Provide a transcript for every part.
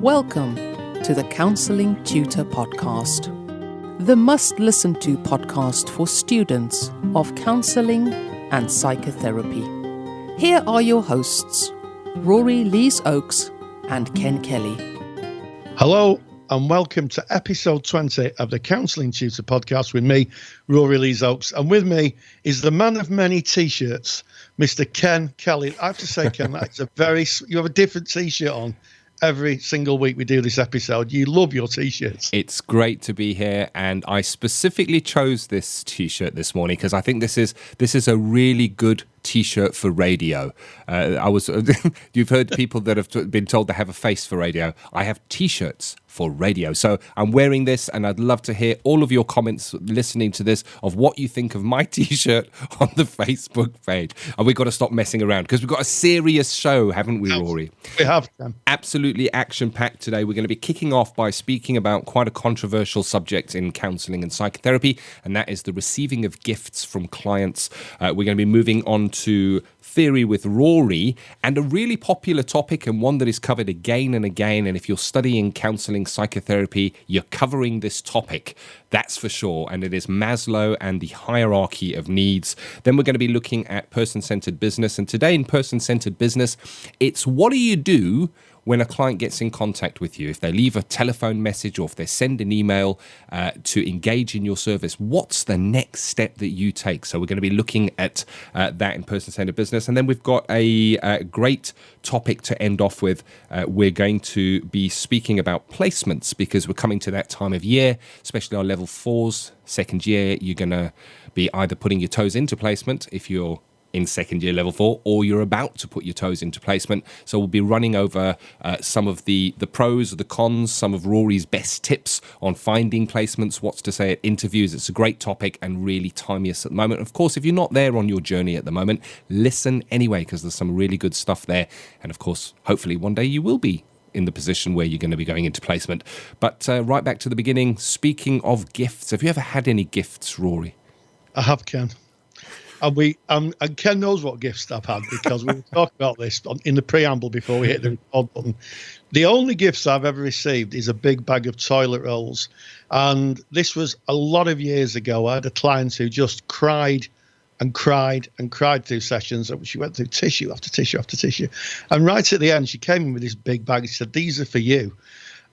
Welcome to the Counselling Tutor Podcast, the must-listen-to podcast for students of counselling and psychotherapy. Here are your hosts, Rory Lees-Oakes and Ken Kelly. Hello and welcome to episode 20 of the Counselling Tutor Podcast with me, Rory Lees-Oakes. And with me is the man of many T-shirts, Mr. Ken Kelly. I have to say, Ken, you have a different T-shirt on every single week we do this episode. You love your T-shirts. It's great to be here, and I specifically chose this T-shirt this morning because I think this is a really good T-shirt for radio. You've heard people that have been told they have a face for radio. I have T-shirts for radio. So I'm wearing this, and I'd love to hear all of your comments listening to this of what you think of my T-shirt on the Facebook page. And we've got to stop messing around because we've got a serious show, haven't we, Rory? We have, Tim. Absolutely action-packed today. We're going to be kicking off by speaking about quite a controversial subject in counselling and psychotherapy, and that is the receiving of gifts from clients. We're going to be moving on to theory with Rory, and a really popular topic and one that is covered again and again. And if you're studying counselling psychotherapy, you're covering this topic, that's for sure. And it is Maslow and the hierarchy of needs. Then we're going to be looking at person-centered business. And today in person-centered business, it's what do you do when a client gets in contact with you? If they leave a telephone message or if they send an email to engage in your service, what's the next step that you take? So we're going to be looking at that in person-centered business. And then we've got a great topic to end off with. We're going to be speaking about placements because we're coming to that time of year, especially our level 4s, second year. You're going to be either putting your toes into placement if you're in second year level 4, or you're about to put your toes into placement. So we'll be running over some of the pros, the cons, some of Rory's best tips on finding placements, what's to say at interviews. It's a great topic and really timeous at the moment. Of course, if you're not there on your journey at the moment, listen anyway, because there's some really good stuff there. And of course, hopefully one day you will be in the position where you're going to be going into placement. But right back to the beginning, speaking of gifts, have you ever had any gifts, Rory? I have, Ken. And Ken knows what gifts I've had because we were talking about this in the preamble before we hit the record button. The only gifts I've ever received is a big bag of toilet rolls. And this was a lot of years ago. I had a client who just cried and cried and cried through sessions. She went through tissue after tissue after tissue. And right at the end, she came in with this big bag. She said, "These are for you."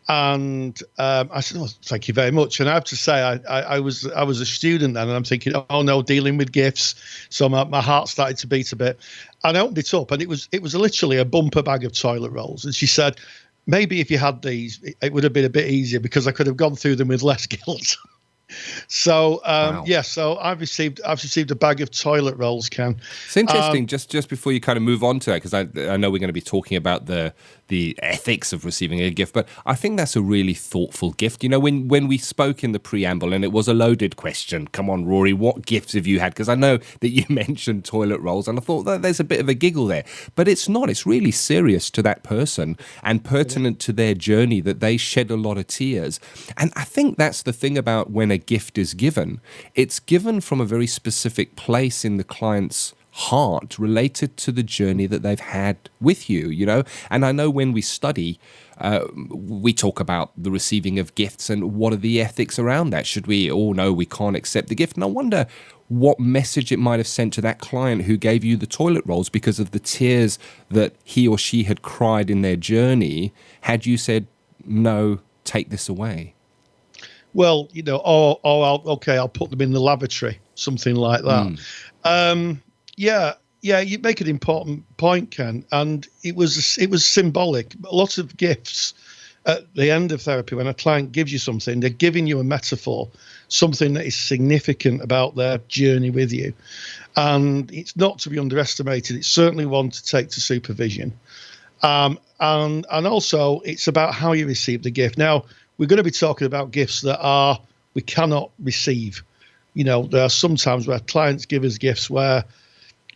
And I said, "Oh, thank you very much." And I have to say, I was a student then, and I'm thinking, "Oh no, dealing with gifts." So my heart started to beat a bit. And I opened it up, and it was literally a bumper bag of toilet rolls. And she said, "Maybe if you had these, it would have been a bit easier because I could have gone through them with less guilt." So Wow. yeah, so I've received a bag of toilet rolls, Ken. It's interesting. Just before you kind of move on to that, because I know we're going to be talking about the ethics of receiving a gift, but I think that's a really thoughtful gift. You know, when we spoke in the preamble, and it was a loaded question. Come on, Rory, what gifts have you had? Because I know that you mentioned toilet rolls, and I thought that there's a bit of a giggle there, but it's not. It's really serious to that person and pertinent to their journey that they shed a lot of tears. And I think that's the thing about when a gift is given. It's given from a very specific place in the client's heart related to the journey that they've had with you, you know. And I know when we study, we talk about the receiving of gifts and what are the ethics around that. Should we, oh no, we can't accept the gift. And I wonder what message it might have sent to that client who gave you the toilet rolls because of the tears that he or she had cried in their journey, had you said, "No, take this away." Well, you know, I'll put them in the lavatory, something like that. Yeah, you make an important point, Ken, and it was symbolic. Lots of gifts at the end of therapy, when a client gives you something, they're giving you a metaphor, something that is significant about their journey with you, and it's not to be underestimated. It's certainly one to take to supervision, and also it's about how you receive the gift. Now, we're going to be talking about gifts that we cannot receive. You know, there are some times where clients give us gifts where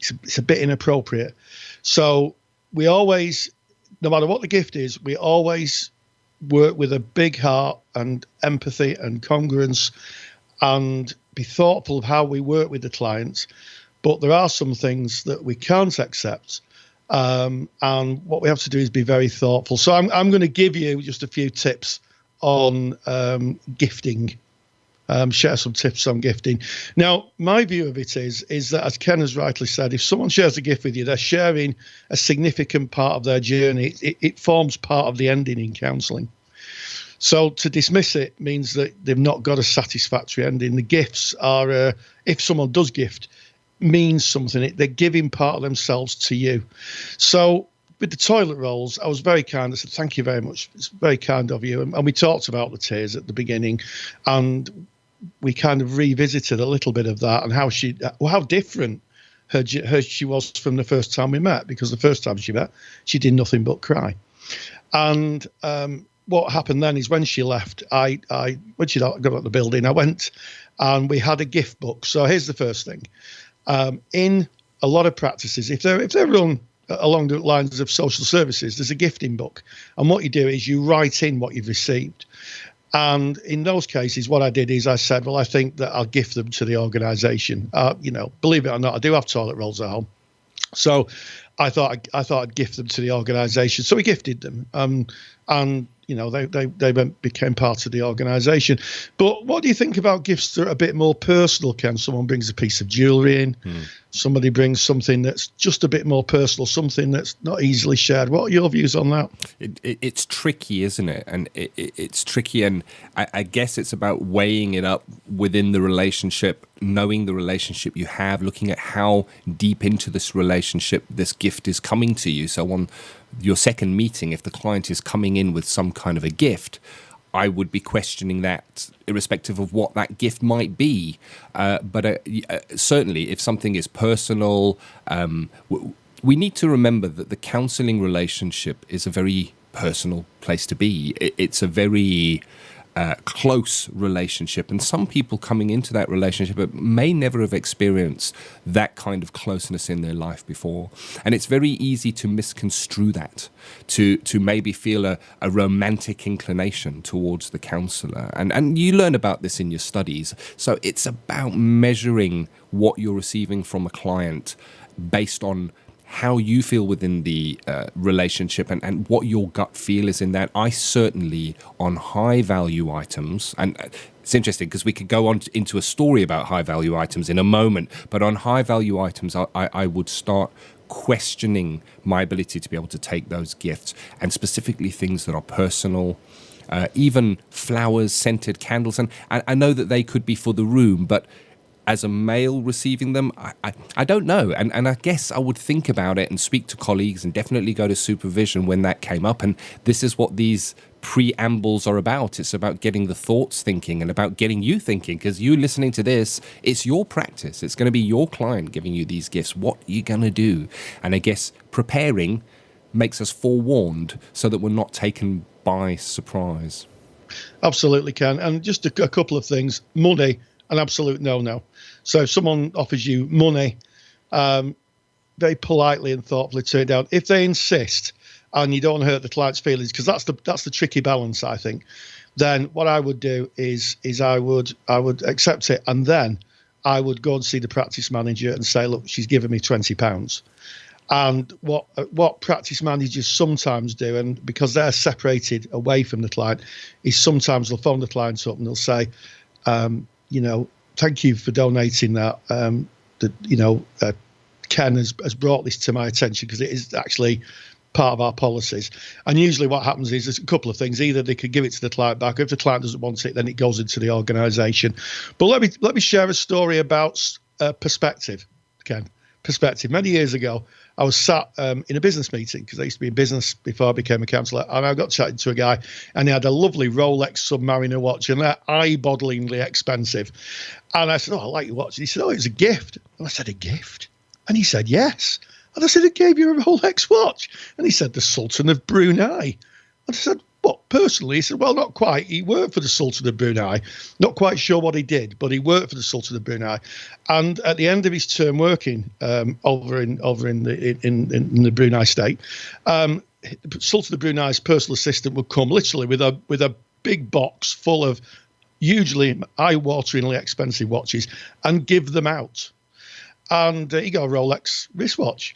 it's a bit inappropriate. So we always, no matter what the gift is, we always work with a big heart and empathy and congruence and be thoughtful of how we work with the clients. But there are some things that we can't accept. And what we have to do is be very thoughtful. So I'm going to give you just a few tips on gifting. Share some tips on gifting. Now, my view of it is that, as Ken has rightly said, if someone shares a gift with you, they're sharing a significant part of their journey. It forms part of the ending in counselling. So to dismiss it means that they've not got a satisfactory ending. The gifts are, if someone does gift, means something. They're giving part of themselves to you. So with the toilet rolls, I was very kind. I said, thank you very much. It's very kind of you. And we talked about the tears at the beginning, and we kind of revisited a little bit of that and how different she was from the first time we met, because the first time she met, she did nothing but cry. And what happened then is when she left, when she got out of the building, I went and we had a gift book. So here's the first thing. In a lot of practices, if they're run along the lines of social services, there's a gifting book. And what you do is you write in what you've received. And in those cases, what I did is I said, well, I think that I'll gift them to the organisation. Believe it or not, I do have toilet rolls at home. So I thought I'd gift them to the organisation. So we gifted them. And they became part of the organisation. But what do you think about gifts that are a bit more personal, Ken? Someone brings a piece of jewellery in. Somebody brings something that's just a bit more personal, something that's not easily shared. What are your views on that? It's tricky, isn't it? And it's tricky, and I guess it's about weighing it up within the relationship, knowing the relationship you have, looking at how deep into this relationship this gift is coming to you. So on your second meeting, if the client is coming in with some kind of a gift, I would be questioning that irrespective of what that gift might be. But certainly if something is personal, we need to remember that the counselling relationship is a very personal place to be. It's a very close relationship, and some people coming into that relationship may never have experienced that kind of closeness in their life before, and it's very easy to misconstrue that, to maybe feel a romantic inclination towards the counsellor, and you learn about this in your studies. So it's about measuring what you're receiving from a client based on how you feel within the relationship and what your gut feel is in that. I certainly, on high value items, and it's interesting because we could go on into a story about high value items in a moment, but on high value items, I would start questioning my ability to be able to take those gifts, and specifically things that are personal, even flowers, scented candles. And I know that they could be for the room, but as a male receiving them, I don't know. And I guess I would think about it and speak to colleagues and definitely go to supervision when that came up. And this is what these preambles are about. It's about getting the thoughts thinking and about getting you thinking, because you listening to this, it's your practice. It's going to be your client giving you these gifts. What are you going to do? And I guess preparing makes us forewarned so that we're not taken by surprise. Absolutely, Ken. And just a couple of things. Money, an absolute no-no. So if someone offers you money, very politely and thoughtfully turn it down. If they insist and you don't hurt the client's feelings, because that's the tricky balance, I think, then what I would do is I would accept it, and then I would go and see the practice manager and say, look, she's given me £20. And what practice managers sometimes do, and because they're separated away from the client, is sometimes they'll phone the client up and they'll say, thank you for donating that. Ken has brought this to my attention because it is actually part of our policies. And usually what happens is there's a couple of things. Either they could give it to the client back. If the client doesn't want it, then it goes into the organisation. But let me share a story about perspective, Ken. Perspective. Many years ago, I was sat in a business meeting, because I used to be in business before I became a counsellor, and I got chatting to a guy, and he had a lovely Rolex Submariner watch, and they're eye-bogglingly expensive. And I said, I like your watch. And he said, it was a gift. And I said, a gift? And he said, yes. And I said, I gave you a Rolex watch. And he said, the Sultan of Brunei. And I said, what, personally? He said, well, not quite. He worked for the Sultan of Brunei. Not quite sure what he did, but he worked for the Sultan of Brunei. And at the end of his term working over in the Brunei state, Sultan of Brunei's personal assistant would come literally with a big box full of hugely eye-wateringly expensive watches and give them out. And he got a Rolex wristwatch.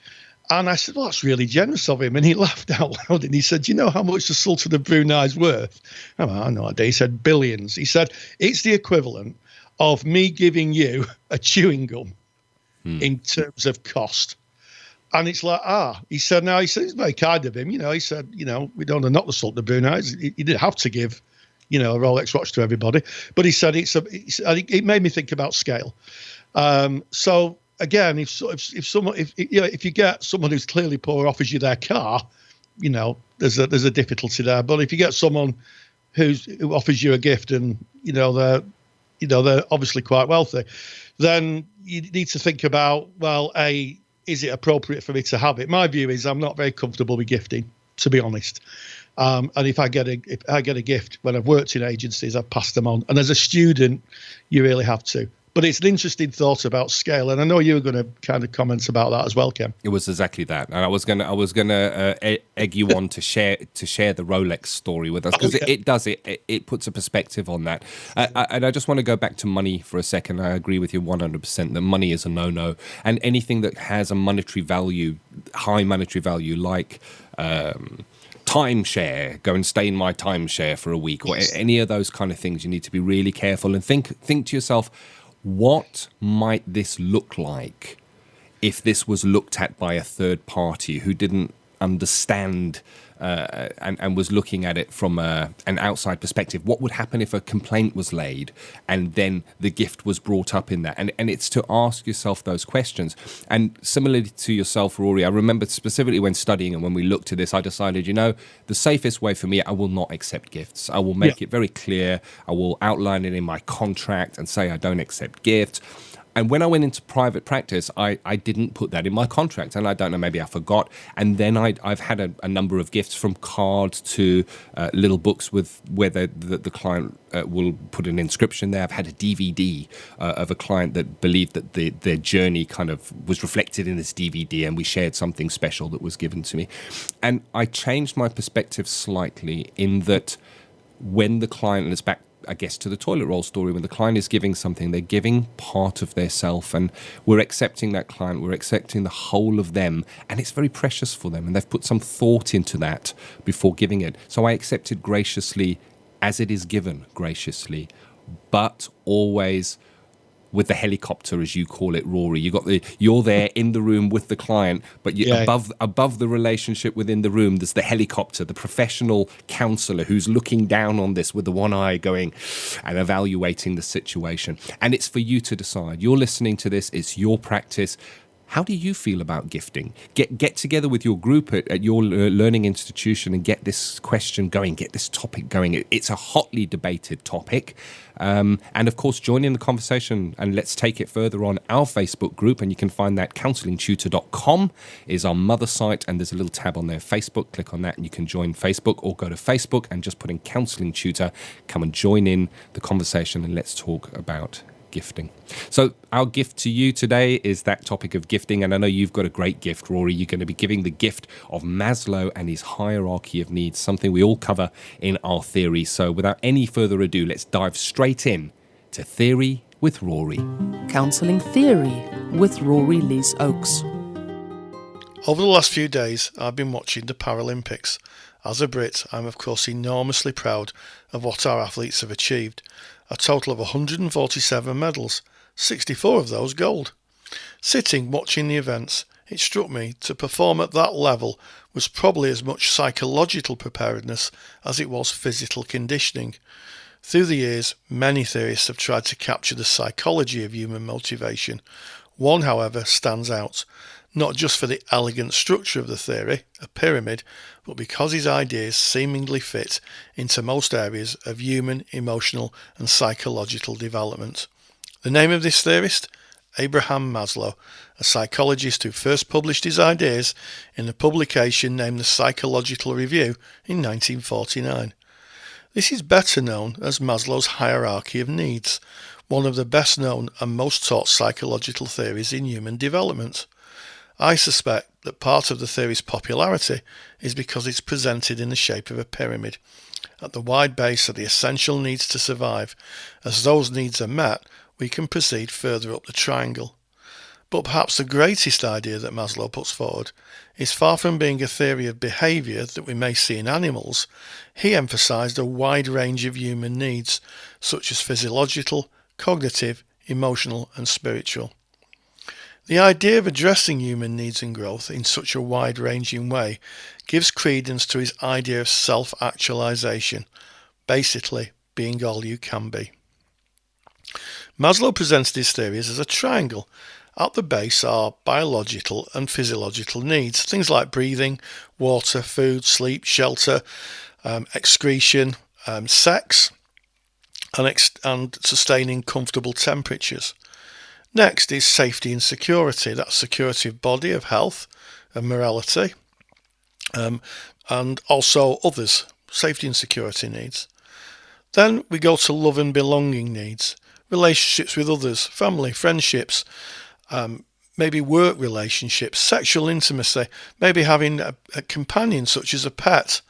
And I said, well, that's really generous of him. And he laughed out loud and he said, do you know how much the Sultan of Brunei is worth? I had no idea. He said, billions. He said, it's the equivalent of me giving you a chewing gum in terms of cost. And it's like, he said, it's very kind of him. He said, we don't want to knock the Sultan of Brunei. He didn't have to give, a Rolex watch to everybody. But he said, it made me think about scale. So again, if you get someone who's clearly poor offers you their car, there's a difficulty there. But if you get someone who offers you a gift and, they're obviously quite wealthy, then you need to think about, well, is it appropriate for me to have it? My view is I'm not very comfortable with gifting, to be honest. And if I get a gift when I've worked in agencies, I've passed them on. And as a student, you really have to. But it's an interesting thought about scale, and I know you were going to kind of comment about that as well, Ken. It was exactly that, and I was gonna egg you on to share the Rolex story with us, because it puts a perspective on that. And I just want to go back to money for a second. I agree with you 100% that money is a no-no, and anything that has a monetary value, high monetary value, like timeshare, go and stay in my timeshare for a week, or any of those kind of things, you need to be really careful and think to yourself, what might this look like if this was looked at by a third party who didn't understand and was looking at it from an outside perspective? What would happen if a complaint was laid and then the gift was brought up in that? And it's to ask yourself those questions. And similarly to yourself, Rory, I remember specifically when studying and when we looked at this, I decided, the safest way for me, I will not accept gifts. I will make it very clear. I will outline it in my contract and say I don't accept gifts. And when I went into private practice, I didn't put that in my contract, and I don't know, maybe I forgot. And then I've had a number of gifts, from cards to little books where the client will put an inscription there. I've had a DVD of a client that believed that their journey kind of was reflected in this DVD, and we shared something special that was given to me. And I changed my perspective slightly in that when the client, and it's back, I guess, to the toilet roll story, when the client is giving something, they're giving part of their self, and we're accepting that client, we're accepting the whole of them, and it's very precious for them, and they've put some thought into that before giving it. So I accept it graciously as it is given, graciously, but always with the helicopter, as you call it, Rory. You're there in the room with the client, but above the relationship within the room, there's the helicopter, the professional counsellor who's looking down on this with the one eye going and evaluating the situation. And it's for you to decide. You're listening to this, it's your practice. How do you feel about gifting? Get together with your group at your learning institution and get this question going, get this topic going. It's a hotly debated topic. And of course, join in the conversation and let's take it further on our Facebook group. And you can find that counsellingtutor.com is our mother site. And there's a little tab on there, Facebook. Click on that and you can join Facebook, or go to Facebook and just put in Counselling Tutor. Come and join in the conversation and let's talk about gifting. So our gift to you today is that topic of gifting, and I know you've got a great gift, Rory. You're going to be giving the gift of Maslow and his hierarchy of needs, something we all cover in our theory. So without any further ado, let's dive straight in to Theory with Rory. Counselling Theory with Rory Lees-Oakes. Over the last few days, I've been watching the Paralympics. As a Brit, I'm of course enormously proud of what our athletes have achieved. A total of 147 medals, 64 of those gold. Sitting watching the events, it struck me to perform at that level was probably as much psychological preparedness as it was physical conditioning. Through the years, many theorists have tried to capture the psychology of human motivation. One, however, stands out, not just for the elegant structure of the theory, a pyramid, but because his ideas seemingly fit into most areas of human, emotional and psychological development. The name of this theorist? Abraham Maslow, a psychologist who first published his ideas in a publication named the Psychological Review in 1949. This is better known as Maslow's hierarchy of needs, one of the best known and most taught psychological theories in human development. I suspect that part of the theory's popularity is because it's presented in the shape of a pyramid. At the wide base are the essential needs to survive. As those needs are met, we can proceed further up the triangle. But perhaps the greatest idea that Maslow puts forward is far from being a theory of behaviour that we may see in animals. He emphasised a wide range of human needs, such as physiological, cognitive, emotional and spiritual. The idea of addressing human needs and growth in such a wide-ranging way gives credence to his idea of self-actualization, basically being all you can be. Maslow presented his theories as a triangle. At the base are biological and physiological needs, things like breathing, water, food, sleep, shelter, excretion, sex, and sustaining comfortable temperatures. Next is safety and security. That's security of body, of health, of morality, and also others, safety and security needs. Then we go to love and belonging needs, relationships with others, family, friendships, maybe work relationships, sexual intimacy, maybe having a companion such as a pet.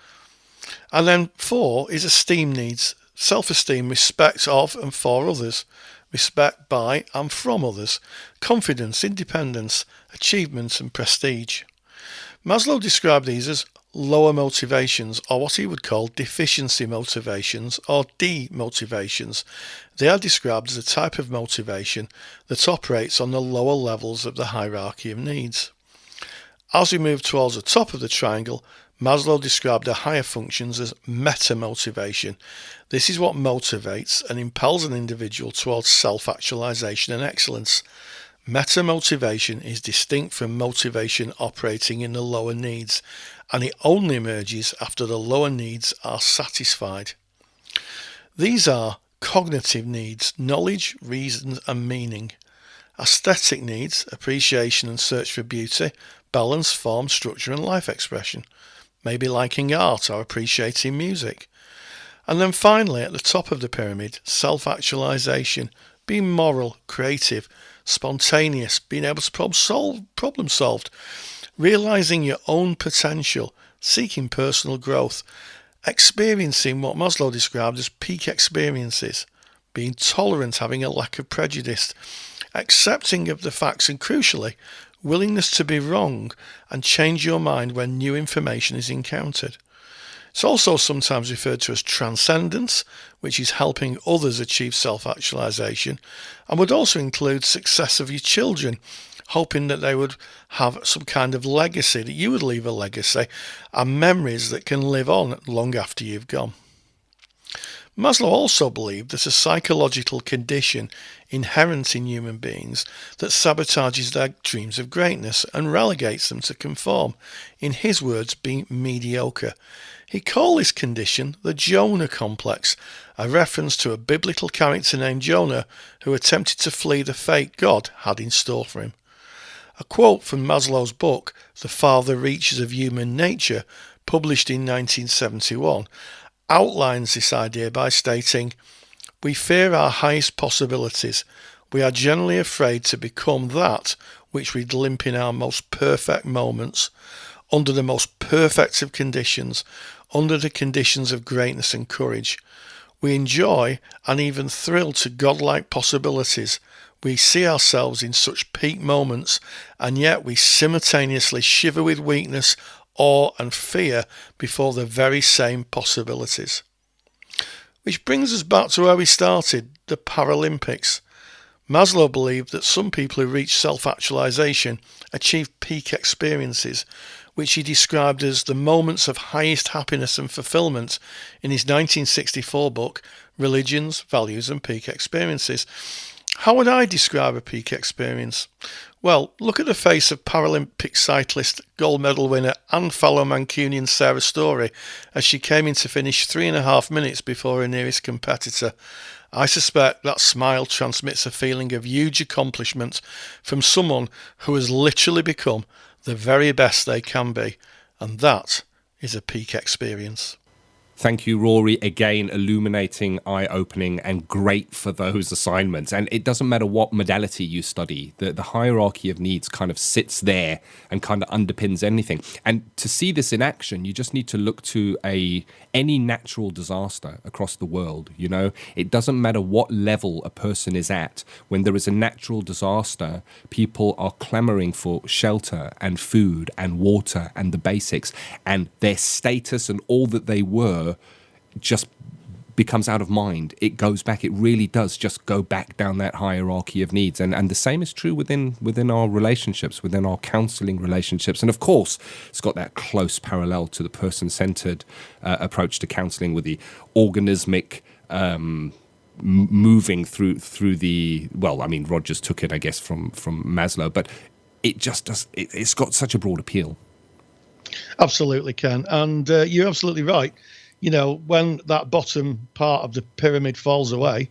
And then 4 is esteem needs, self-esteem, respect of and for others, respect by and from others, confidence, independence, achievement and prestige. Maslow described these as lower motivations, or what he would call deficiency motivations or demotivations. They are described as a type of motivation that operates on the lower levels of the hierarchy of needs. As we move towards the top of the triangle, Maslow described the higher functions as meta-motivation. This is what motivates and impels an individual towards self-actualization and excellence. Meta-motivation is distinct from motivation operating in the lower needs, and it only emerges after the lower needs are satisfied. These are cognitive needs, knowledge, reason and meaning. Aesthetic needs, appreciation and search for beauty, balance, form, structure and life expression. Maybe liking art or appreciating music. And then finally, at the top of the pyramid, self-actualization, being moral, creative, spontaneous, being able to problem solve, realizing your own potential, seeking personal growth, experiencing what Maslow described as peak experiences, being tolerant, having a lack of prejudice, accepting of the facts and crucially, willingness to be wrong and change your mind when new information is encountered. It's also sometimes referred to as transcendence, which is helping others achieve self-actualization, and would also include success of your children, hoping that they would have some kind of legacy, that you would leave a legacy, and memories that can live on long after you've gone. Maslow also believed that a psychological condition inherent in human beings that sabotages their dreams of greatness and relegates them to conform, in his words, being mediocre. He called this condition the Jonah complex, a reference to a biblical character named Jonah who attempted to flee the fate God had in store for him. A quote from Maslow's book, The Farther Reaches of Human Nature, published in 1971, outlines this idea by stating, "We fear our highest possibilities. We are generally afraid to become that which we glimpse in our most perfect moments, under the most perfect of conditions, under the conditions of greatness and courage. We enjoy and even thrill to godlike possibilities. We see ourselves in such peak moments, and yet we simultaneously shiver with weakness, awe and fear before the very same possibilities." Which brings us back to where we started, the Paralympics. Maslow believed that some people who reach self-actualization achieve peak experiences, which he described as the moments of highest happiness and fulfillment in his 1964 book, Religions, Values and Peak Experiences. How would I describe a peak experience? Well, look at the face of Paralympic cyclist, gold medal winner and fellow Mancunian Sarah Storey as she came in to finish 3.5 minutes before her nearest competitor. I suspect that smile transmits a feeling of huge accomplishment from someone who has literally become the very best they can be, and that is a peak experience. Thank you, Rory. Again, illuminating, eye-opening, and great for those assignments. And it doesn't matter what modality you study, the hierarchy of needs kind of sits there and kind of underpins anything. And to see this in action, you just need to look to any natural disaster across the world. You know, it doesn't matter what level a person is at. When there is a natural disaster, people are clamoring for shelter and food and water and the basics, and their status and all that they were just becomes out of mind. It goes back. It really does just go back down that hierarchy of needs. And the same is true within our relationships, within our counseling relationships. And of course, it's got that close parallel to the person-centered approach to counseling, with the organismic moving through the, well, I mean, Rogers took it, I guess, from Maslow, but it just does, it's got such a broad appeal. Absolutely, Ken. And you're absolutely right. You know, when that bottom part of the pyramid falls away,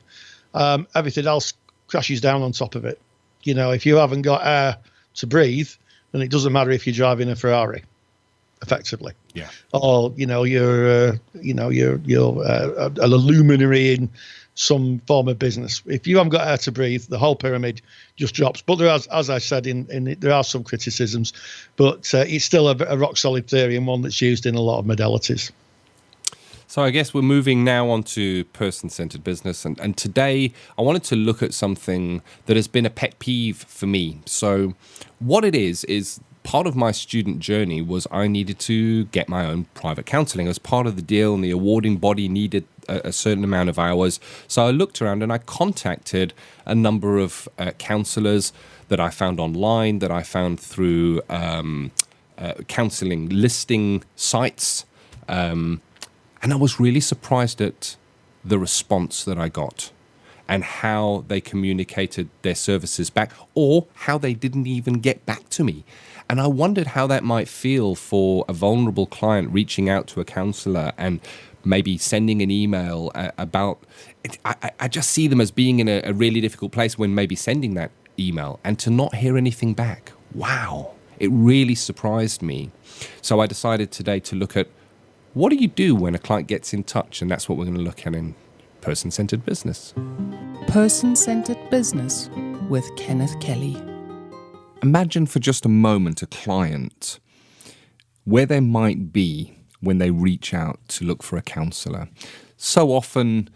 everything else crashes down on top of it. You know, if you haven't got air to breathe, then it doesn't matter if you're driving a Ferrari, effectively. Yeah. Or, you're a luminary in some form of business. If you haven't got air to breathe, the whole pyramid just drops. But there are, as I said, there are some criticisms, but it's still a rock solid theory, and one that's used in a lot of modalities. So I guess we're moving now on to person-centered business. And today I wanted to look at something that has been a pet peeve for me. So what it is part of my student journey was I needed to get my own private counselling as part of the deal, and the awarding body needed a certain amount of hours. So I looked around and I contacted a number of counsellors that I found online, that I found through counselling listing sites. And I was really surprised at the response that I got and how they communicated their services back, or how they didn't even get back to me. And I wondered how that might feel for a vulnerable client reaching out to a counsellor and maybe sending an email about it. I just see them as being in a really difficult place when maybe sending that email and to not hear anything back. Wow, it really surprised me. So I decided today to look at, what do you do when a client gets in touch? And that's what we're going to look at in Person-Centered Business. Person-Centered Business with Kenneth Kelly. Imagine for just a moment a client where they might be when they reach out to look for a counsellor. So often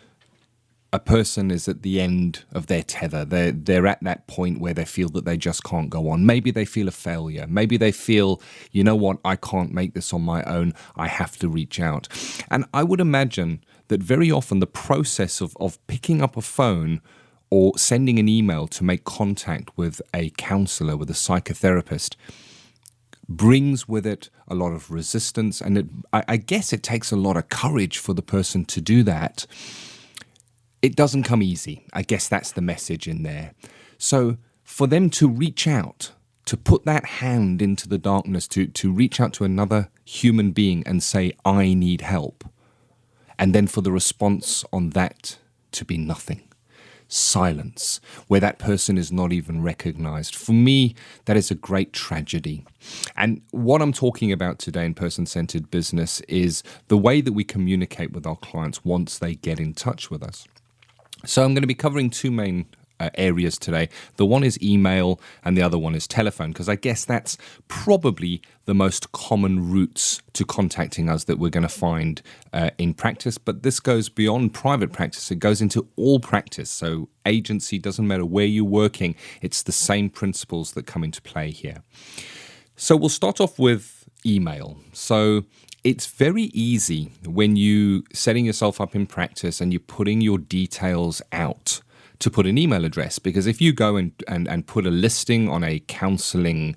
a person is at the end of their tether. They're at that point where they feel that they just can't go on. Maybe they feel a failure. Maybe they feel, you know what, I can't make this on my own. I have to reach out. And I would imagine that very often the process of picking up a phone or sending an email to make contact with a counsellor, with a psychotherapist, brings with it a lot of resistance. And I guess it takes a lot of courage for the person to do that. It doesn't come easy. I guess that's the message in there. So for them to reach out, to put that hand into the darkness, to reach out to another human being and say, I need help, and then for the response on that to be nothing. Silence, where that person is not even recognized. For me, that is a great tragedy. And what I'm talking about today in Person-Centered Business is the way that we communicate with our clients once they get in touch with us. So I'm going to be covering two main areas today. The one is email and the other one is telephone, because I guess that's probably the most common routes to contacting us that we're going to find in practice. But this goes beyond private practice. It goes into all practice. So agency, doesn't matter where you're working. It's the same principles that come into play here. So we'll start off with email. So it's very easy when you setting yourself up in practice and you're putting your details out to put an email address, because if you go and put a listing on a counseling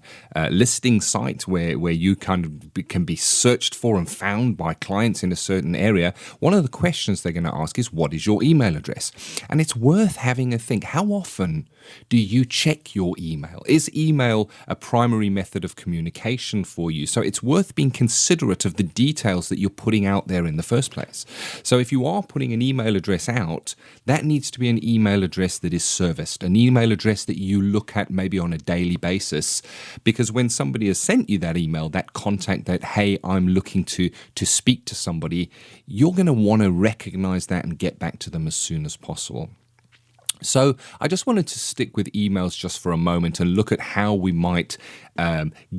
listing site where you kind of can be searched for and found by clients in a certain area, one of the questions they're going to ask is, what is your email address? And it's worth having a think. How often do you check your email? Is email a primary method of communication for you? So it's worth being considerate of the details that you're putting out there in the first place. So if you are putting an email address out, that needs to be an email address address that is serviced, an email address that you look at maybe on a daily basis. Because when somebody has sent you that email, that contact, that, hey, I'm looking to speak to somebody, you're going to want to recognize that and get back to them as soon as possible. So I just wanted to stick with emails just for a moment and look at how we might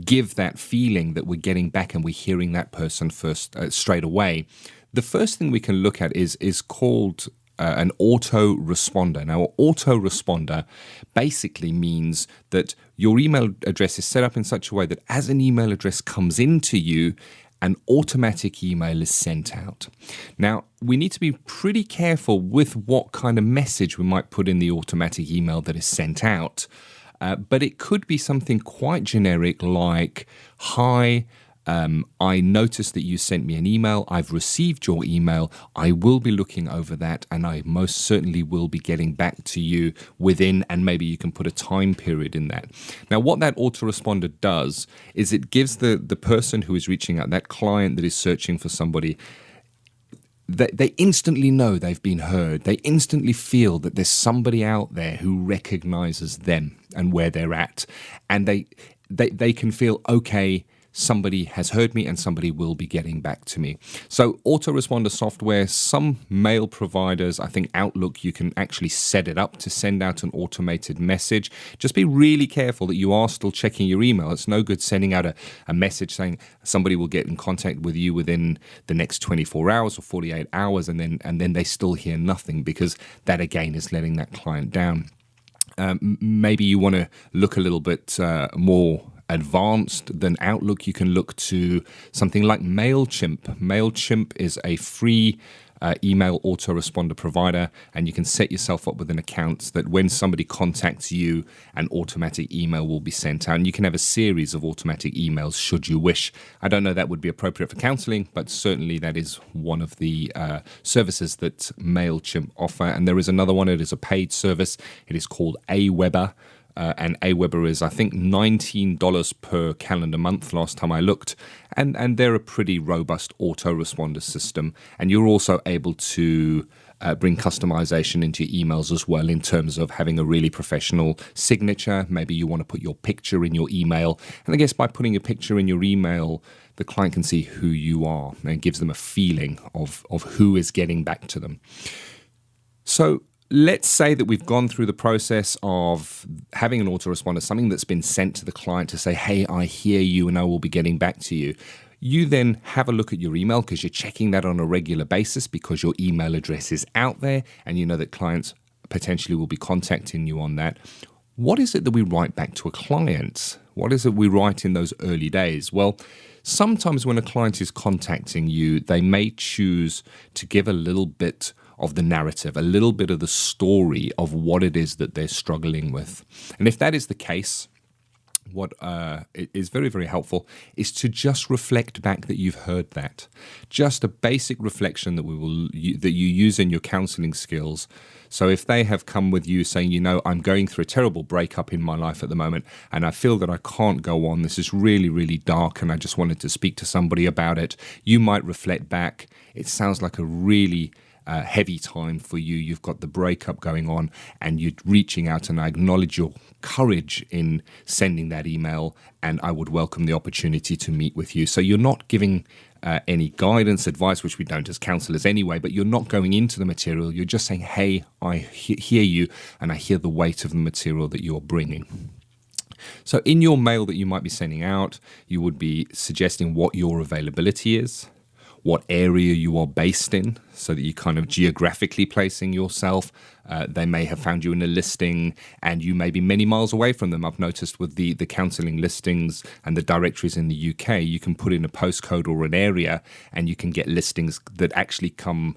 give that feeling that we're getting back and we're hearing that person first straight away. The first thing we can look at is called an autoresponder. Now, an autoresponder basically means that your email address is set up in such a way that as an email address comes into you, an automatic email is sent out. Now, we need to be pretty careful with what kind of message we might put in the automatic email that is sent out. But it could be something quite generic like, hi, I noticed that you sent me an email. I've received your email. I will be looking over that, and I most certainly will be getting back to you within, and maybe you can put a time period in that. Now, what that autoresponder does is it gives the person who is reaching out, that client that is searching for somebody, they instantly know they've been heard. They instantly feel that there's somebody out there who recognizes them and where they're at. And they can feel, okay, somebody has heard me and somebody will be getting back to me. So autoresponder software, some mail providers, I think Outlook, you can actually set it up to send out an automated message. Just be really careful that you are still checking your email. It's no good sending out a message saying somebody will get in contact with you within the next 24 hours or 48 hours and then they still hear nothing, because that again is letting that client down. Maybe you want to look a little bit more advanced than Outlook. You can look to something like MailChimp. MailChimp is a free email autoresponder provider, and you can set yourself up with an account that when somebody contacts you, an automatic email will be sent out. And you can have a series of automatic emails should you wish. I don't know that would be appropriate for counseling, but certainly that is one of the services that MailChimp offer. And there is another one. It is a paid service. It is called Aweber. And Aweber is, I think, $19 per calendar month last time I looked. And they're a pretty robust autoresponder system. And you're also able to bring customization into your emails as well, in terms of having a really professional signature. Maybe you want to put your picture in your email. And I guess by putting a picture in your email, the client can see who you are, and it gives them a feeling of who is getting back to them. So let's say that we've gone through the process of having an autoresponder, something that's been sent to the client to say, hey, I hear you and I will be getting back to you. You then have a look at your email, because you're checking that on a regular basis because your email address is out there and you know that clients potentially will be contacting you on that. What is it that we write back to a client? What is it we write in those early days? Well, sometimes when a client is contacting you, they may choose to give a little bit of the narrative, a little bit of the story of what it is that they're struggling with. And if that is the case, what is very, very helpful is to just reflect back that you've heard that. Just a basic reflection that you use in your counseling skills. So if they have come with you saying, you know, I'm going through a terrible breakup in my life at the moment, and I feel that I can't go on, this is really, really dark, and I just wanted to speak to somebody about it, you might reflect back. It sounds like a really heavy time for you. You've got the breakup going on and you're reaching out, and I acknowledge your courage in sending that email, and I would welcome the opportunity to meet with you. So you're not giving any guidance, advice, which we don't as counselors anyway, but you're not going into the material. You're just saying, hey, I hear you and I hear the weight of the material that you're bringing. So in your mail that you might be sending out, you would be suggesting what your availability is, what area you are based in, so that you're kind of geographically placing yourself. They may have found you in a listing and you may be many miles away from them. I've noticed with the counselling listings and the directories in the UK, you can put in a postcode or an area and you can get listings that actually come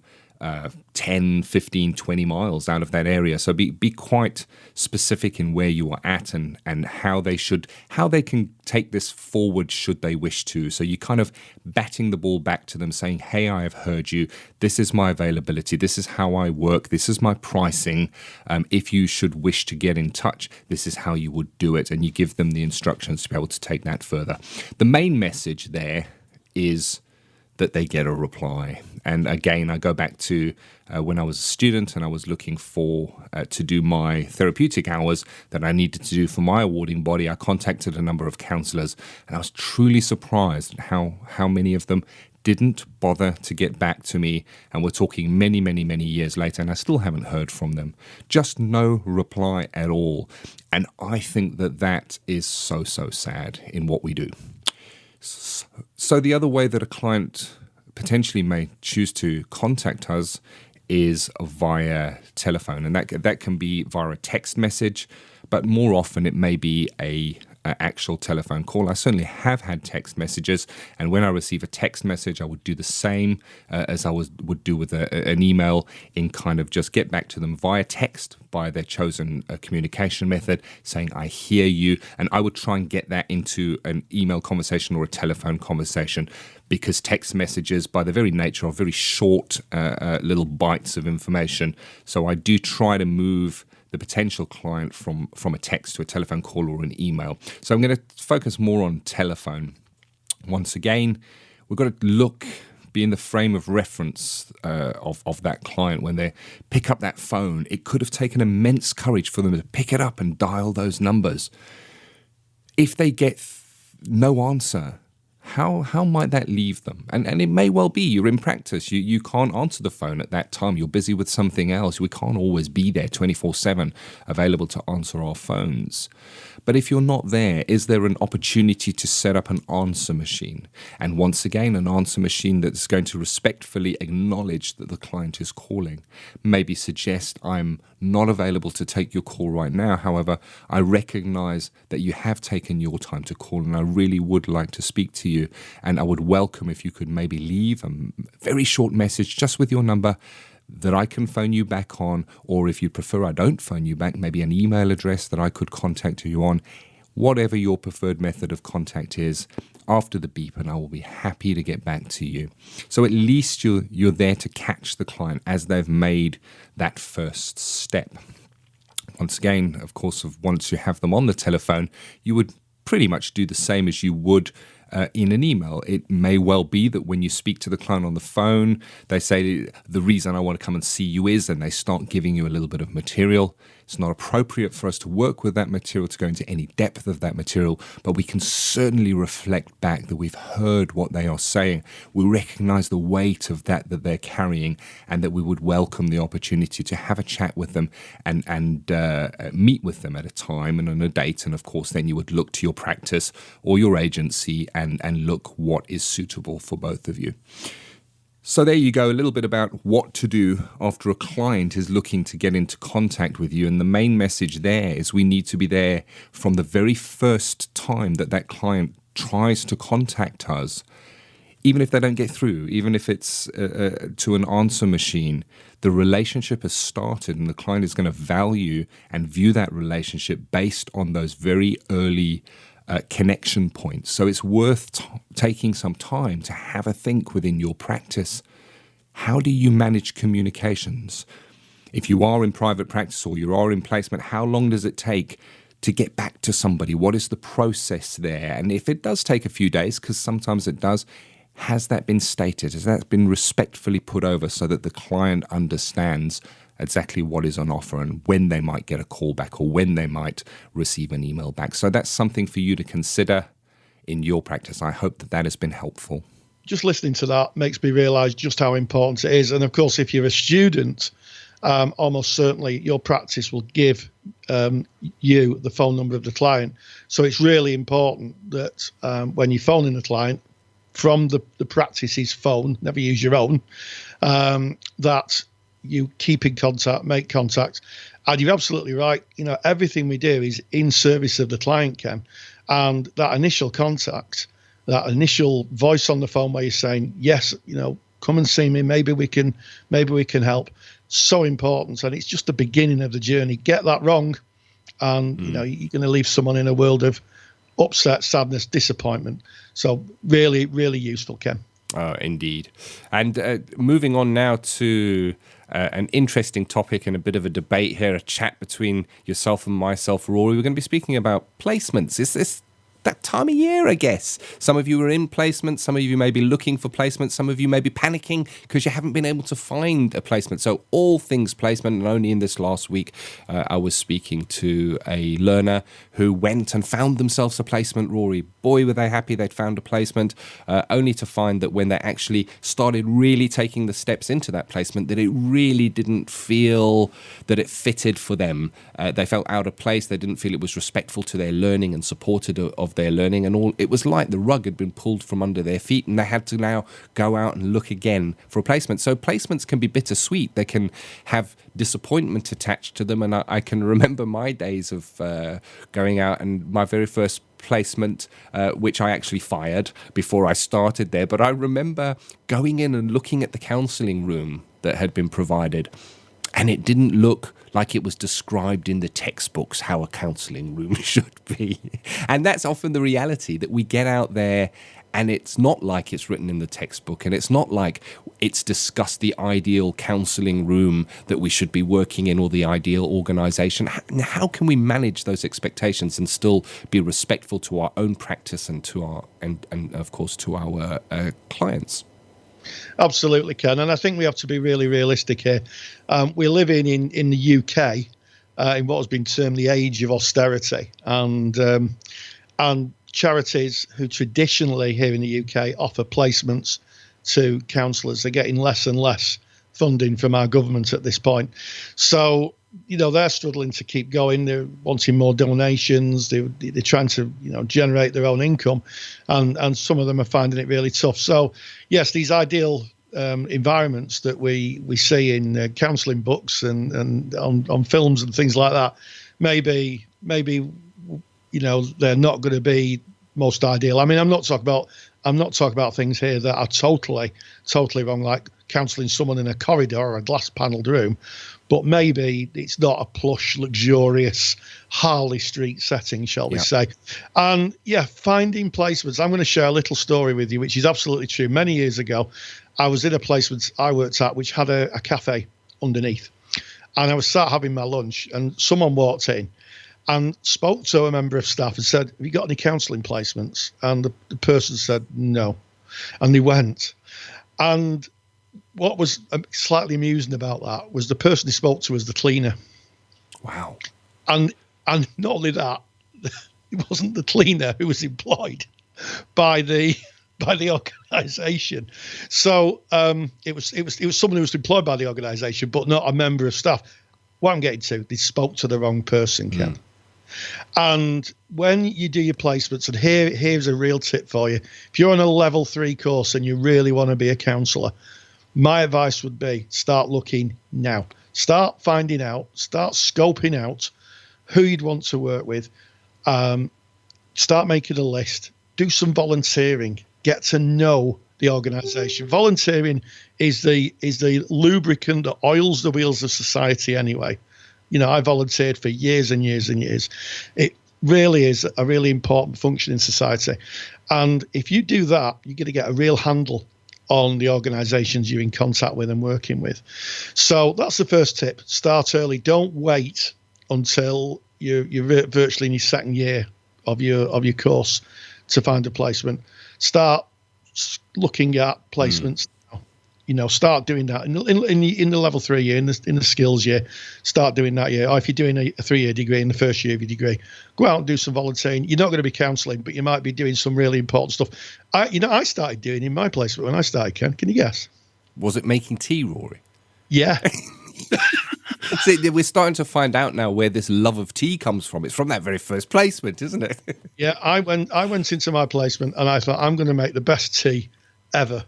10, 15, 20 miles out of that area. So be quite specific in where you are at and how they can take this forward should they wish to. So you kind of batting the ball back to them saying, hey, I have heard you. This is my availability. This is how I work. This is my pricing. If you should wish to get in touch, this is how you would do it. And you give them the instructions to be able to take that further. The main message there is that they get a reply. And again, I go back to when I was a student and I was looking for to do my therapeutic hours that I needed to do for my awarding body. I contacted a number of counsellors, and I was truly surprised at how many of them didn't bother to get back to me, and we're talking many, many, many years later, and I still haven't heard from them. Just no reply at all. And I think that is so sad in what we do. So the other way that a client potentially may choose to contact us is via telephone, and that can be via a text message, but more often it may be a actual telephone call. I certainly have had text messages, and when I receive a text message, I would do the same as I would do with an email, in kind of just get back to them via text, via their chosen communication method, saying, I hear you, and I would try and get that into an email conversation or a telephone conversation, because text messages, by their very nature, are very short little bites of information. So I do try to move the potential client from a text to a telephone call or an email. So I'm going to focus more on telephone. Once again, we've got to be in the frame of reference of that client when they pick up that phone. It could have taken immense courage for them to pick it up and dial those numbers. If they get no answer, how might that leave them? And it may well be you're in practice. You can't answer the phone at that time. You're busy with something else. We can't always be there 24/7 available to answer our phones. But if you're not there, is there an opportunity to set up an answer machine? And once again, an answer machine that's going to respectfully acknowledge that the client is calling. Maybe suggest, I'm not available to take your call right now. However, I recognize that you have taken your time to call, and I really would like to speak to you. And I would welcome if you could maybe leave a very short message just with your number that I can phone you back on, or if you prefer I don't phone you back, maybe an email address that I could contact you on. Whatever your preferred method of contact is, after the beep, and I will be happy to get back to you. So at least you're there to catch the client as they've made that first step. Once again, of course, once you have them on the telephone, you would pretty much do the same as you would in an email. It may well be that when you speak to the client on the phone, they say, the reason I want to come and see you is, and they start giving you a little bit of material. It's not appropriate for us to work with that material, to go into any depth of that material, but we can certainly reflect back that we've heard what they are saying. We recognize the weight of that they're carrying, and that we would welcome the opportunity to have a chat with them and meet with them at a time and on a date. And of course, then you would look to your practice or your agency and look what is suitable for both of you. So there you go, a little bit about what to do after a client is looking to get into contact with you. And the main message there is we need to be there from the very first time that client tries to contact us. Even if they don't get through, even if it's to an answer machine, the relationship has started, and the client is going to value and view that relationship based on those very early connection points. So it's worth taking some time to have a think within your practice. How do you manage communications? If you are in private practice or you are in placement, how long does it take to get back to somebody? What is the process there? And if it does take a few days, because sometimes it does, has that been stated? Has that been respectfully put over so that the client understands exactly what is on offer and when they might get a call back or when they might receive an email back? So that's something for you to consider in your practice. I hope that has been helpful. Just listening to that makes me realise just how important it is. And of course, if you're a student, almost certainly your practice will give you the phone number of the client. So it's really important that when you're phoning the client from the practice's phone, never use your own, that you keep in contact, make contact. And you're absolutely right. Everything we do is in service of the client, Ken. And that initial contact, that initial voice on the phone where you're saying, yes, come and see me. Maybe we can help. So important. And it's just the beginning of the journey. Get that wrong, and you're going to leave someone in a world of upset, sadness, disappointment. So really, really useful, Ken. Indeed. And moving on now to an interesting topic and a bit of a debate here, a chat between yourself and myself, Rory. We're going to be speaking about placements. Is this that time of year, I guess. Some of you are in placement, some of you may be looking for placement, some of you may be panicking because you haven't been able to find a placement. So all things placement, and only in this last week, I was speaking to a learner who went and found themselves a placement, Rory. Boy, were they happy they'd found a placement, only to find that when they actually started really taking the steps into that placement, that it really didn't feel that it fitted for them. They felt out of place. They didn't feel it was respectful to their learning and supported of their learning, and all. It was like the rug had been pulled from under their feet, and they had to now go out and look again for a placement. So placements can be bittersweet. They can have disappointment attached to them, and I can remember my days of going out, and my very first placement, which I actually fired before I started there. But I remember going in and looking at the counselling room that had been provided, and it didn't look like it was described in the textbooks how a counselling room should be. And that's often the reality, that we get out there and it's not like it's written in the textbook, and it's not like it's discussed the ideal counselling room that we should be working in, or the ideal organisation. How can we manage those expectations and still be respectful to our own practice and to our and of course to our clients? Absolutely, Ken. And I think we have to be really realistic here. We're living in the UK in what has been termed the age of austerity, and charities who traditionally here in the UK offer placements to counsellors are getting less and less funding from our government at this point. So, they're struggling to keep going. They're wanting more donations. They're trying to, generate their own income, and some of them are finding it really tough. So, yes, these ideal environments that we see in counselling books and on films and things like that, maybe they're not going to be most ideal. I mean, I'm not talking about things here that are totally wrong, like counselling someone in a corridor or a glass panelled room. But maybe it's not a plush, luxurious Harley Street setting, shall we say. And finding placements. I'm going to share a little story with you, which is absolutely true. Many years ago, I was in a placement I worked at, which had a cafe underneath. And I was sat having my lunch, and someone walked in and spoke to a member of staff and said, "Have you got any counselling placements?" And the person said, "No." And they went. And what was slightly amusing about that was the person he spoke to was the cleaner. Wow. And not only that, it wasn't the cleaner who was employed by the organisation. So it was someone who was employed by the organisation, but not a member of staff. What I'm getting to, they spoke to the wrong person, Ken. And when you do your placements, and here's a real tip for you. If you're on a level 3 course and you really want to be a counsellor, my advice would be start looking now. Start finding out, start scoping out who you'd want to work with. Start making a list. Do some volunteering. Get to know the organisation. Volunteering is the lubricant that oils the wheels of society anyway. I volunteered for years and years and years. It really is a really important function in society. And if you do that, you're going to get a real handle on the organisations you're in contact with and working with. So that's the first tip. Start early. Don't wait until you're virtually in your second year of your course to find a placement. Start looking at placements now. Start doing that in the level 3 year, in the skills year. Start doing that year. Or if you're doing a 3-year degree, in the first year of your degree, go out and do some volunteering. You're not going to be counselling, but you might be doing some really important stuff. I started doing in my placement when I started, Ken. Can you guess? Was it making tea, Rory? Yeah. See, we're starting to find out now where this love of tea comes from. It's from that very first placement, isn't it? Yeah, I went into my placement and I thought, I'm going to make the best tea ever.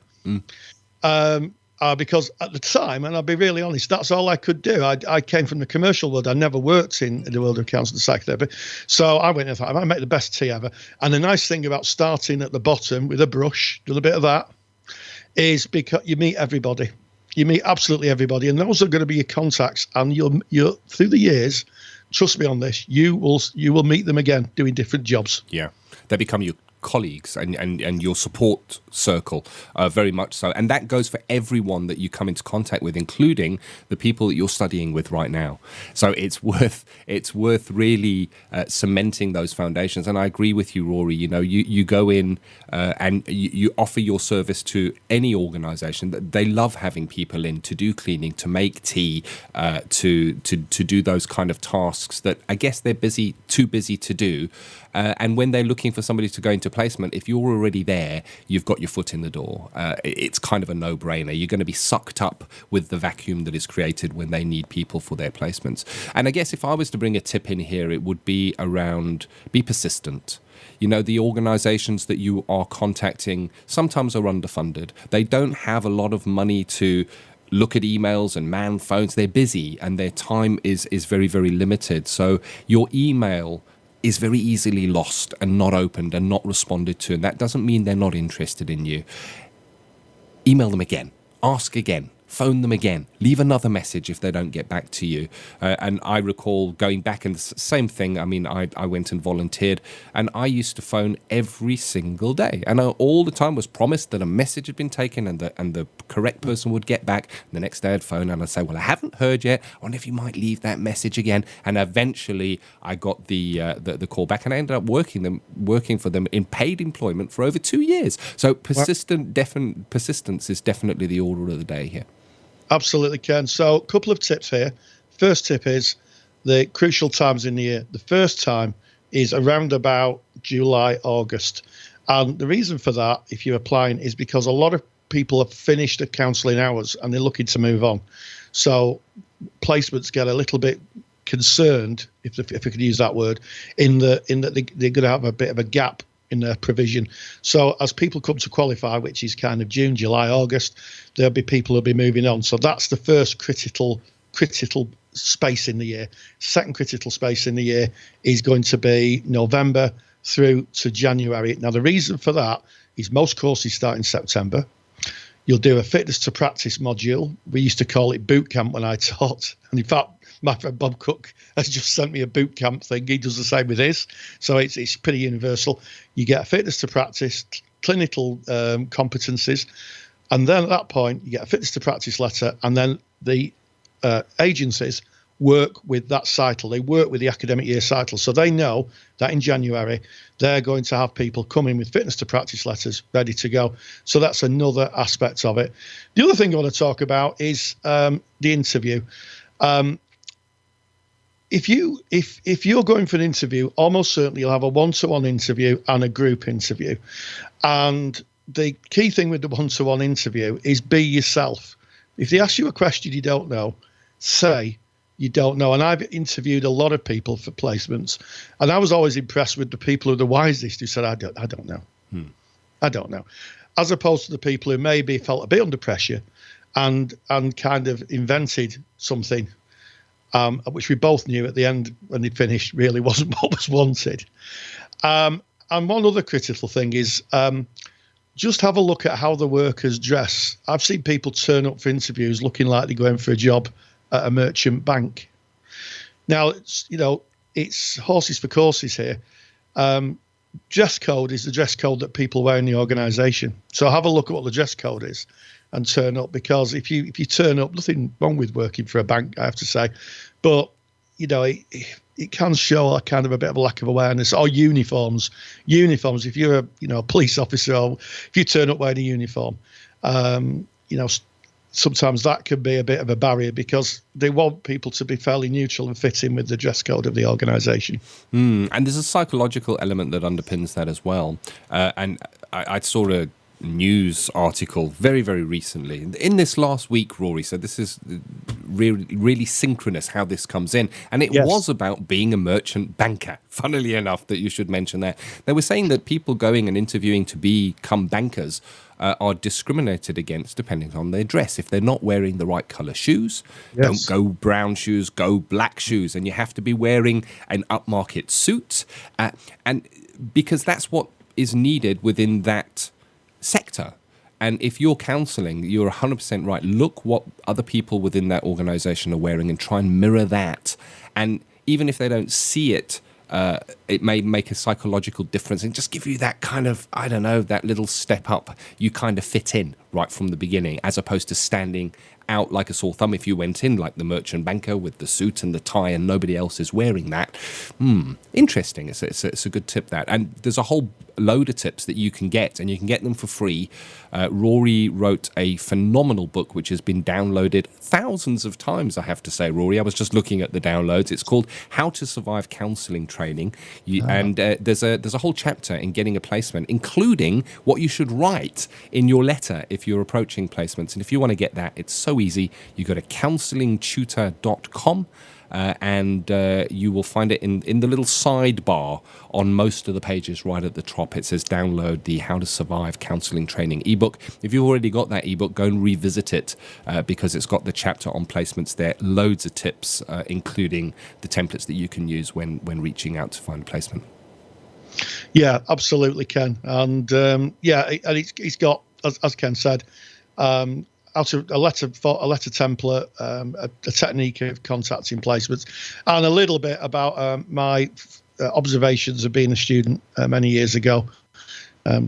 Because at the time, and I'll be really honest, that's all I could do. I came from the commercial world. I never worked in the world of counselling and psychotherapy. So I went and thought, I make the best tea ever. And the nice thing about starting at the bottom with a brush, do a bit of that, is because you meet everybody. You meet absolutely everybody. And those are going to be your contacts. And you're through the years, trust me on this, you will meet them again doing different jobs. Yeah. They become your colleagues and your support circle, very much so. And that goes for everyone that you come into contact with, including the people that you're studying with right now. So it's worth really cementing those foundations. And I agree with you, Rory. You go in and you offer your service to any organization. They love having people in to do cleaning, to make tea, to do those kind of tasks that I guess they're too busy to do. And when they're looking for somebody to go into placement, if you're already there, you've got your foot in the door. It's kind of a no-brainer. You're going to be sucked up with the vacuum that is created when they need people for their placements. And I guess if I was to bring a tip in here, it would be around be persistent. The organizations that you are contacting sometimes are underfunded. They don't have a lot of money to look at emails and man phones. They're busy and their time is very, very limited. So your email is very easily lost and not opened and not responded to. And that doesn't mean they're not interested in you. Email them again. Ask again. Phone them again. Leave another message if they don't get back to you. And I recall going back and the same thing. I mean, I went and volunteered and I used to phone every single day. And I all the time was promised that a message had been taken and the correct person would get back. And the next day I'd phone and I'd say, well, I haven't heard yet. I wonder if you might leave that message again. And eventually I got the call back and I ended up working for them in paid employment for over 2 years. So persistence is definitely the order of the day here. Absolutely, Ken. So a couple of tips here. First tip is the crucial times in the year. The first time is around about July, August. And the reason for that, if you're applying, is because a lot of people have finished their counselling hours and they're looking to move on. So placements get a little bit concerned, if I could use that word, in that they're going to have a bit of a gap in their provision. So as people come to qualify, which is kind of June, July, August, there'll be people who'll be moving on. So that's the first critical space in the year. Second critical space in the year is going to be November through to January. Now, the reason for that is most courses start in September. You'll do a fitness to practice module. We used to call it boot camp when I taught. And in fact, my friend Bob Cook has just sent me a boot camp thing. He does the same with his. So it's pretty universal. You get a fitness to practice, clinical competencies. And then at that point, you get a fitness to practice letter. And then the agencies work with that cycle. They work with the academic year cycle. So they know that in January, they're going to have people come in with fitness to practice letters ready to go. So that's another aspect of it. The other thing I want to talk about is the interview. If you're going for an interview, almost certainly you'll have a one-to-one interview and a group interview. And the key thing with the one-to-one interview is be yourself. If they ask you a question you don't know, say you don't know. And I've interviewed a lot of people for placements, and I was always impressed with the people who are the wisest who said, I don't know. I don't know. As opposed to the people who maybe felt a bit under pressure and kind of invented something, which we both knew at the end when they finished really wasn't what was wanted. And one other critical thing is just have a look at how the workers dress. I've seen people turn up for interviews looking like they're going for a job at a merchant bank. Now, it's horses for courses here. Dress code is the dress code that people wear in the organisation. So have a look at what the dress code is and turn up, because if you turn up, nothing wrong with working for a bank, I have to say, but it can show a kind of a bit of a lack of awareness. Or uniforms. If you're a police officer, or if you turn up wearing a uniform, sometimes that can be a bit of a barrier because they want people to be fairly neutral and fit in with the dress code of the organisation. And there's a psychological element that underpins that as well. And I saw a news article very, very recently in this last week, Rory. So this is really synchronous how this comes in. And it was about being a merchant banker. Funnily enough, that you should mention that. They were saying that people going and interviewing to become bankers are discriminated against depending on their dress. If they're not wearing the right colour shoes, don't go brown shoes, go black shoes. And you have to be wearing an upmarket suit. And because that's what is needed within that sector. And if you're counselling, you're 100% right. Look what other people within that organisation are wearing and try and mirror that. And even if they don't see it it may make a psychological difference and just give you that kind of, I don't know, that little step up. You kind of fit in right from the beginning, as opposed to standing out like a sore thumb if you went in like the merchant banker with the suit and the tie and nobody else is wearing that. Interesting. It's a good tip, that. And there's a whole load of tips that you can get, and you can get them for free. Rory wrote a phenomenal book which has been downloaded thousands of times, I have to say, Rory. I was just looking at the downloads. It's called How to Survive Counselling Training. And there's a whole chapter in getting a placement, including what you should write in your letter if you're approaching placements. And if you want to get that, it's so easy. You go to counsellingtutor.com. And you will find it in the little sidebar on most of the pages right at the top. It says download the How to Survive Counselling Training ebook. If you've already got that ebook, go and revisit it because it's got the chapter on placements there. Loads of tips, including the templates that you can use when reaching out to find a placement. Yeah, absolutely, Ken. And and he's got, as Ken said, out of a letter template, a technique of contacting placements, and a little bit about my observations of being a student many years ago,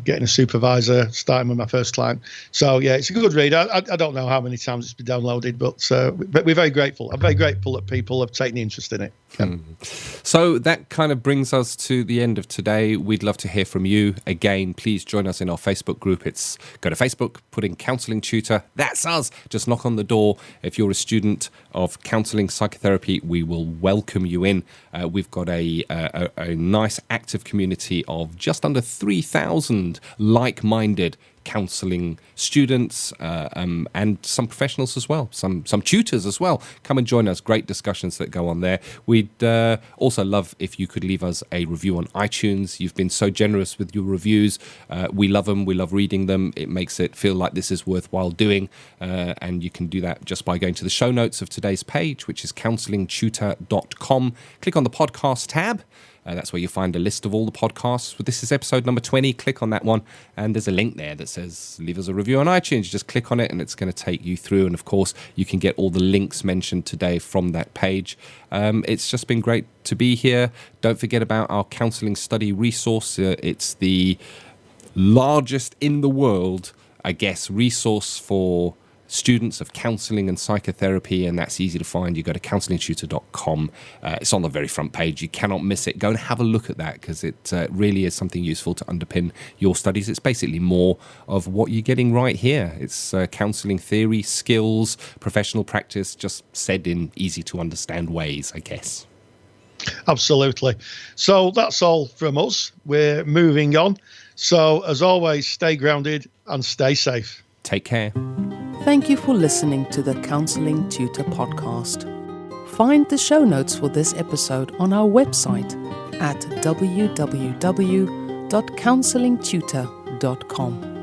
getting a supervisor, starting with my first client. So yeah, it's a good read. I don't know how many times it's been downloaded, but we're very grateful. I'm very grateful that people have taken interest in it. So that kind of brings us to the end of today. We'd love to hear from you. Again, please join us in our Facebook group. Go to Facebook, put in Counselling Tutor. That's us. Just knock on the door. If you're a student of counselling psychotherapy, we will welcome you in. We've got a nice active community of just under 3,000 like-minded counselling students and some professionals as well, some tutors as well. Come and join us. Great discussions that go on there. We'd also love if you could leave us a review on iTunes. You've been so generous with your reviews. We love them. We love reading them. It makes it feel like this is worthwhile doing. And you can do that just by going to the show notes of today's page, which is counsellingtutor.com. Click on the podcast tab. That's where you find a list of all the podcasts. This is episode number 20. Click on that one, and there's a link there that says leave us a review on iTunes. You just click on it, and it's going to take you through. And, of course, you can get all the links mentioned today from that page. It's just been great to be here. Don't forget about our counselling study resource. It's the largest in the world, I guess, resource for students of counselling and psychotherapy, and that's easy to find. You go to counsellingtutor.com. It's on the very front page. You cannot miss it. Go and have a look at that because it really is something useful to underpin your studies. It's basically more of what you're getting right here. It's counselling theory, skills, professional practice, just said in easy to understand ways, I guess. Absolutely. So that's all from us. We're moving on. So as always, stay grounded and stay safe. Take care. Thank you for listening to the Counselling Tutor podcast. Find the show notes for this episode on our website at www.counsellingtutor.com.